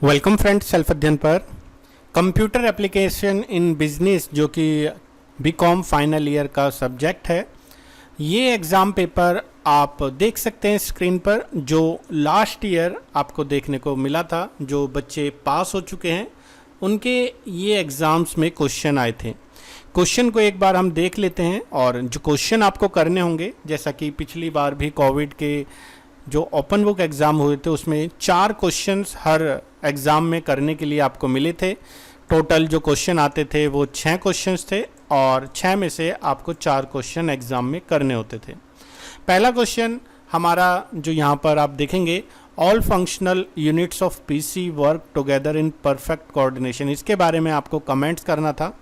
Welcome friends, self अध्ययन पर computer application in business जो कि बीकॉम फाइनल ईयर का सब्जेक्ट है। ये एग्ज़ाम पेपर आप देख सकते हैं स्क्रीन पर, जो लास्ट ईयर आपको देखने को मिला था। जो बच्चे पास हो चुके हैं उनके ये एग्ज़ाम्स में क्वेश्चन आए थे। क्वेश्चन को एक बार हम देख लेते हैं और जो क्वेश्चन आपको करने होंगे, जैसा कि पिछली बार भी कोविड के जो ओपन बुक एग्ज़ाम हुए थे उसमें 4 क्वेश्चंस हर एग्ज़ाम में करने के लिए आपको मिले थे। टोटल जो क्वेश्चन आते थे वो 6 क्वेश्चंस थे और 6 में से आपको 4 क्वेश्चन एग्ज़ाम में करने होते थे। पहला क्वेश्चन हमारा जो यहाँ पर आप देखेंगे, all functional units of PC work together in perfect coordination, इसके बारे में आपको कमेंट्स करना था।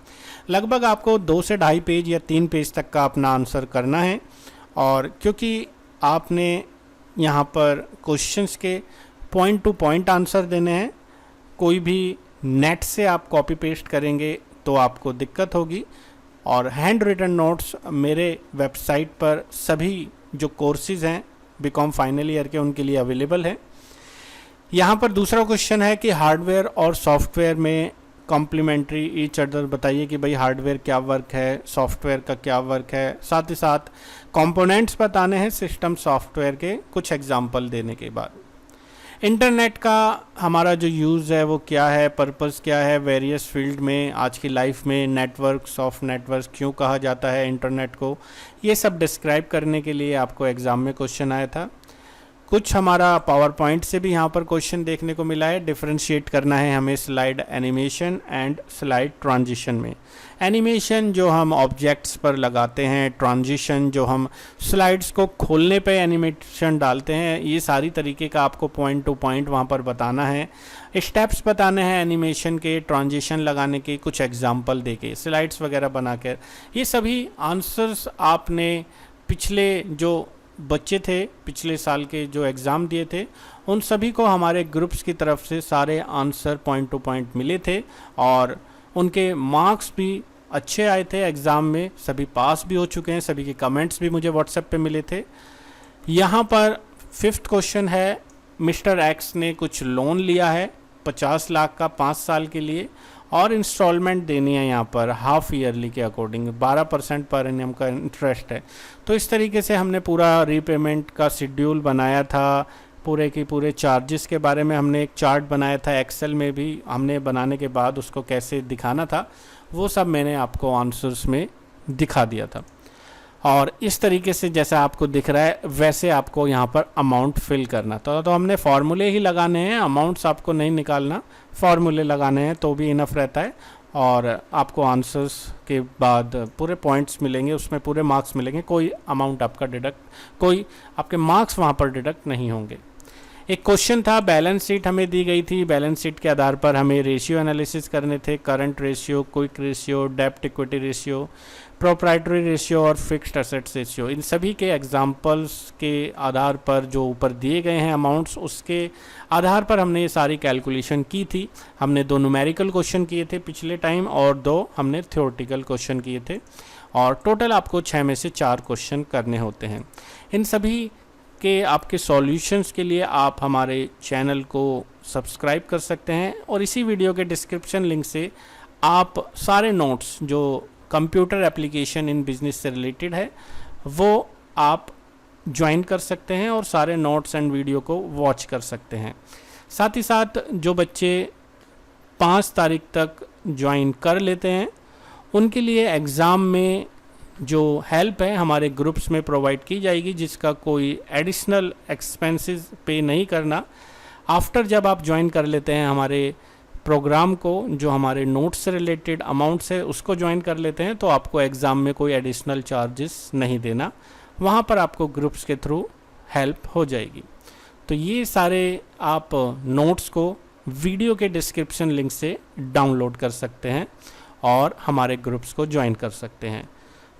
लगभग आपको 2 से ढाई पेज या 3 पेज तक का अपना आंसर करना है। और क्योंकि आपने यहाँ पर क्वेश्चंस के पॉइंट टू पॉइंट आंसर देने हैं, कोई भी नेट से आप कॉपी पेस्ट करेंगे तो आपको दिक्कत होगी। और हैंड रिटन नोट्स मेरे वेबसाइट पर सभी जो कोर्सेज़ हैं बीकॉम फाइनल ईयर के उनके लिए अवेलेबल है। यहाँ पर दूसरा क्वेश्चन है कि हार्डवेयर और सॉफ्टवेयर में कॉम्प्लीमेंट्री ईच अदर बताइए कि भाई हार्डवेयर क्या वर्क है, सॉफ्टवेयर का क्या वर्क है। साथ ही साथ कंपोनेंट्स बताने हैं सिस्टम सॉफ्टवेयर के, कुछ एग्जांपल देने के बाद। इंटरनेट का हमारा जो यूज़ है वो क्या है, पर्पस क्या है, वेरियस फील्ड में आज की लाइफ में नेटवर्क्स ऑफ नेटवर्क्स क्यों कहा जाता है इंटरनेट को, ये सब डिस्क्राइब करने के लिए आपको एग्ज़ाम में क्वेश्चन आया था। कुछ हमारा पावर पॉइंट से भी यहाँ पर क्वेश्चन देखने को मिला है। डिफरेंशिएट करना है हमें slide animation and slide transition में। एनिमेशन जो हम ऑब्जेक्ट्स पर लगाते हैं, ट्रांजिशन जो हम स्लाइड्स को खोलने पे एनिमेशन डालते हैं, ये सारी तरीके का आपको पॉइंट टू पॉइंट वहाँ पर बताना है। स्टेप्स बताने हैं एनिमेशन के, ट्रांजिशन लगाने के, कुछ एग्जाम्पल देके स्लाइड्स वगैरह बनाकर। ये सभी आंसर्स आपने पिछले जो बच्चे थे, पिछले साल के जो एग्ज़ाम दिए थे, उन सभी को हमारे ग्रुप्स की तरफ से सारे आंसर पॉइंट टू पॉइंट मिले थे और उनके मार्क्स भी अच्छे आए थे एग्ज़ाम में। सभी पास भी हो चुके हैं, सभी के कमेंट्स भी मुझे व्हाट्सएप पे मिले थे। यहाँ पर 5th क्वेश्चन है, मिस्टर एक्स ने कुछ लोन लिया है 50 लाख का 5 साल के लिए और इंस्टॉलमेंट देनी है यहाँ पर हाफ ईयरली के अकॉर्डिंग 12% पर एनम का इंटरेस्ट है। तो इस तरीके से हमने पूरा रीपेमेंट का शेड्यूल बनाया था। पूरे के पूरे चार्जेस के बारे में हमने एक चार्ट बनाया था, एक्सेल में भी हमने बनाने के बाद उसको कैसे दिखाना था वो सब मैंने आपको आंसर्स में दिखा दिया था। और इस तरीके से जैसा आपको दिख रहा है वैसे आपको यहाँ पर अमाउंट फिल करना था। तो हमने फार्मूले ही लगाने हैं, अमाउंट्स आपको नहीं निकालना, फार्मूले लगाने हैं तो भी इनफ रहता है। और आपको आंसर्स के बाद पूरे पॉइंट्स मिलेंगे, उसमें पूरे मार्क्स मिलेंगे, कोई अमाउंट आपका डिडक्ट, कोई आपके मार्क्स वहाँ पर डिडक्ट नहीं होंगे। एक क्वेश्चन था, बैलेंस शीट हमें दी गई थी, बैलेंस शीट के आधार पर हमें रेशियो एनालिसिस करने थे, करंट रेशियो, क्विक रेशियो, डेब्ट इक्विटी रेशियो, प्रोप्राइटरी रेशियो और फिक्स्ड एसेट्स रेशियो। इन सभी के एग्जांपल्स के आधार पर जो ऊपर दिए गए हैं अमाउंट्स, उसके आधार पर हमने ये सारी कैलकुलेशन की थी। हमने 2 न्यूमेरिकल क्वेश्चन किए थे पिछले टाइम और 2 हमने थ्योरेटिकल क्वेश्चन किए थे और टोटल आपको 6 में से 4 क्वेश्चन करने होते हैं। इन सभी के आपके सॉल्यूशंस के लिए आप हमारे चैनल को सब्सक्राइब कर सकते हैं और इसी वीडियो के डिस्क्रिप्शन लिंक से आप सारे नोट्स जो कंप्यूटर एप्लीकेशन इन बिजनेस से रिलेटेड है वो आप ज्वाइन कर सकते हैं और सारे नोट्स एंड वीडियो को वॉच कर सकते हैं। साथ ही साथ जो बच्चे 5 तारीख तक ज्वाइन कर लेते हैं उनके लिए एग्ज़ाम में जो हेल्प है हमारे ग्रुप्स में प्रोवाइड की जाएगी, जिसका कोई एडिशनल एक्सपेंसेस पे नहीं करना। आफ्टर जब आप ज्वाइन कर लेते हैं हमारे प्रोग्राम को, जो हमारे नोट्स से रिलेटेड अमाउंट्स है उसको ज्वाइन कर लेते हैं, तो आपको एग्ज़ाम में कोई एडिशनल चार्जेस नहीं देना, वहाँ पर आपको ग्रुप्स के थ्रू हेल्प हो जाएगी। तो ये सारे आप नोट्स को वीडियो के डिस्क्रिप्शन लिंक से डाउनलोड कर सकते हैं और हमारे ग्रुप्स को ज्वाइन कर सकते हैं।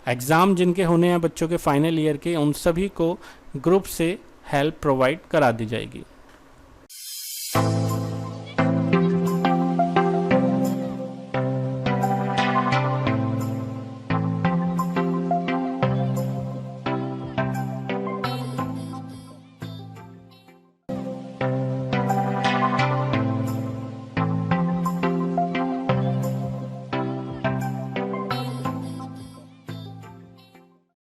एग्ज़ाम जिनके होने हैं बच्चों के फाइनल ईयर के, उन सभी को ग्रुप से हेल्प प्रोवाइड करा दी जाएगी।